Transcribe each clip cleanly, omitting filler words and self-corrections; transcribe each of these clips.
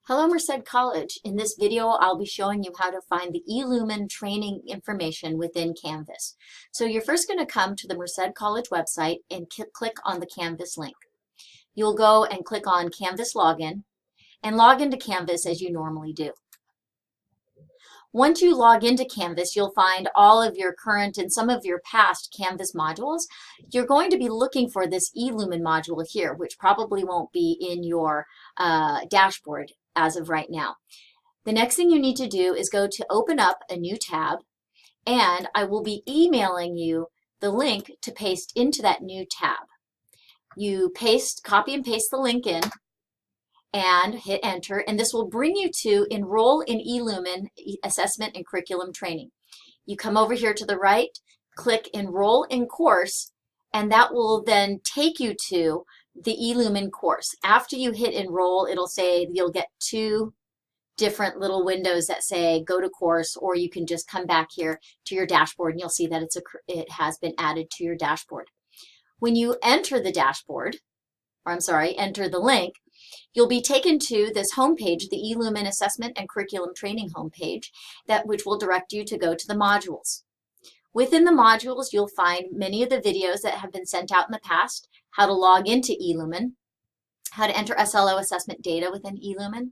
Hello, Merced College. In this video, I'll be showing you how to find the eLumen training information within Canvas. So you're first going to come to the Merced College website and click on the Canvas link. You'll go and click on Canvas Login and log into Canvas as you normally do. Once you log into Canvas, you'll find all of your current and some of your past Canvas modules. You're going to be looking for this eLumen module here, which probably won't be in your dashboard as of right now. The next thing you need to do is go to open up a new tab, and I will be emailing you the link to paste into that new tab. You copy and paste the link in and hit enter, and this will bring you to Enroll in eLumen Assessment and Curriculum Training. You come over here to the right, click Enroll in Course, and that will then take you to the eLumen course. After you hit enroll, it'll say you'll get two different little windows that say go to course, or you can just come back here to your dashboard and you'll see that it has been added to your dashboard. When you enter the dashboard, or I'm sorry, enter the link, you'll be taken to this homepage, the eLumen Assessment and Curriculum Training homepage, which will direct you to go to the modules. Within the modules, you'll find many of the videos that have been sent out in the past, how to log into eLumen, how to enter SLO assessment data within eLumen,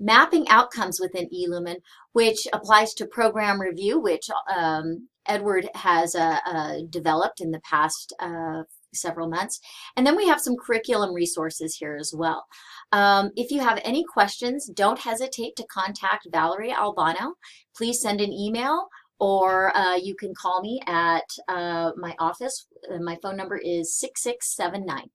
mapping outcomes within eLumen, which applies to program review, which Edward has developed in the past several months. And then we have some curriculum resources here as well. If you have any questions, don't hesitate to contact Valerie Albano. Please send an email, or you can call me at my office. My phone number is 6679.